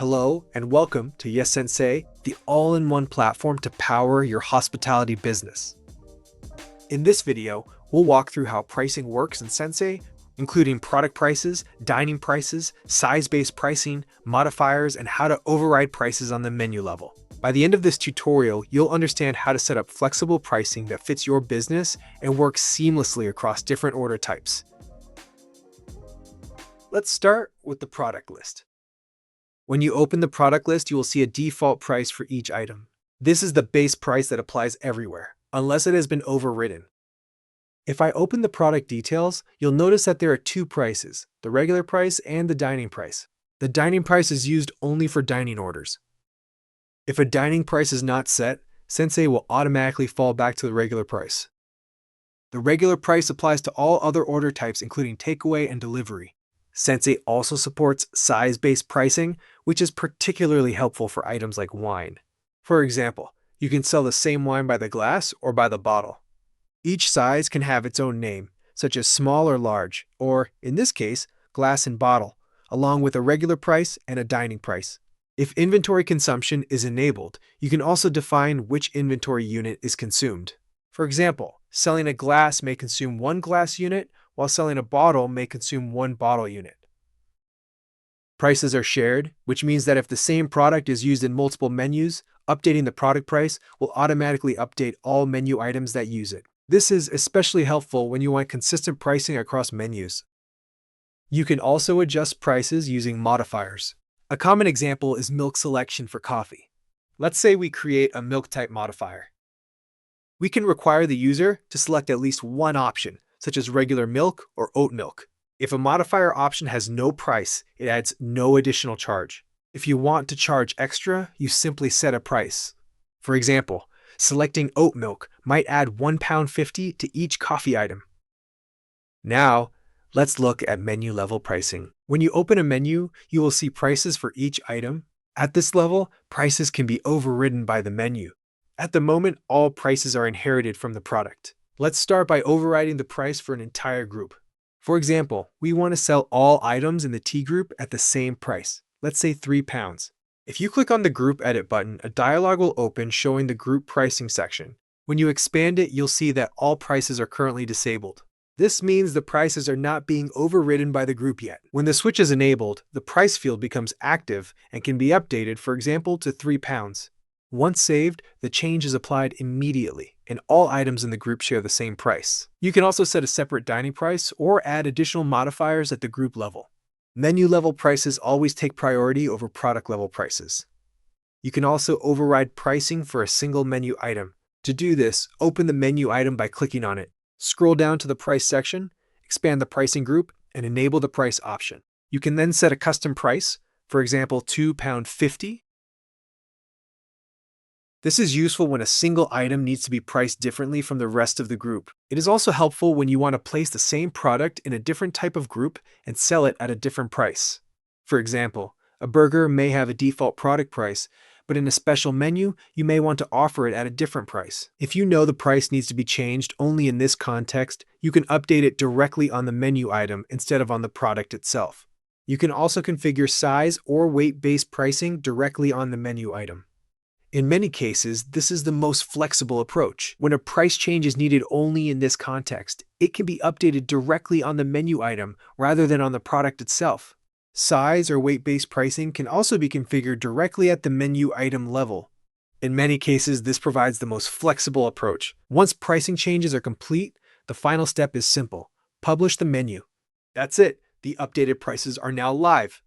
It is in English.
Hello and welcome to Yes Sensei, the all-in-one platform to power your hospitality business. In this video, we'll walk through how pricing works in Sensei, including product prices, dining prices, size-based pricing, modifiers, and how to override prices on the menu level. By the end of this tutorial, you'll understand how to set up flexible pricing that fits your business and works seamlessly across different order types. Let's start with the product list. When you open the product list, you will see a default price for each item. This is the base price that applies everywhere, unless it has been overridden. If I open the product details, you'll notice that there are two prices, the regular price and the dining price. The dining price is used only for dining orders. If a dining price is not set, Sensei will automatically fall back to the regular price. The regular price applies to all other order types, including takeaway and delivery. Sensei also supports size-based pricing, which is particularly helpful for items like wine. For example, you can sell the same wine by the glass or by the bottle. Each size can have its own name, such as small or large, or, in this case, glass and bottle, along with a regular price and a dining price. If inventory consumption is enabled, you can also define which inventory unit is consumed. For example, selling a glass may consume one glass unit, while selling a bottle may consume one bottle unit. Prices are shared, which means that if the same product is used in multiple menus, updating the product price will automatically update all menu items that use it. This is especially helpful when you want consistent pricing across menus. You can also adjust prices using modifiers. A common example is milk selection for coffee. Let's say we create a milk type modifier. We can require the user to select at least one option, such as regular milk or oat milk. If a modifier option has no price, it adds no additional charge. If you want to charge extra, you simply set a price. For example, selecting oat milk might add £1.50 to each coffee item. Now, let's look at menu level pricing. When you open a menu, you will see prices for each item. At this level, prices can be overridden by the menu. At the moment, all prices are inherited from the product. Let's start by overriding the price for an entire group. For example, we want to sell all items in the tea group at the same price, let's say £3. If you click on the Group Edit button, a dialog will open showing the group pricing section. When you expand it, you'll see that all prices are currently disabled. This means the prices are not being overridden by the group yet. When the switch is enabled, the price field becomes active and can be updated, for example, to £3. Once saved, the change is applied immediately, and all items in the group share the same price. You can also set a separate dining price or add additional modifiers at the group level. Menu level prices always take priority over product level prices. You can also override pricing for a single menu item. To do this, open the menu item by clicking on it. Scroll down to the price section, expand the pricing group, and enable the price option. You can then set a custom price, for example, £2.50. This is useful when a single item needs to be priced differently from the rest of the group. It is also helpful when you want to place the same product in a different type of group and sell it at a different price. For example, a burger may have a default product price, but in a special menu, you may want to offer it at a different price. If you know the price needs to be changed only in this context, you can update it directly on the menu item instead of on the product itself. You can also configure size or weight-based pricing directly on the menu item. In many cases, this is the most flexible approach. When a price change is needed only in this context, it can be updated directly on the menu item rather than on the product itself. Size or weight-based pricing can also be configured directly at the menu item level. In many cases, this provides the most flexible approach. Once pricing changes are complete, the final step is simple: publish the menu. That's it. The updated prices are now live.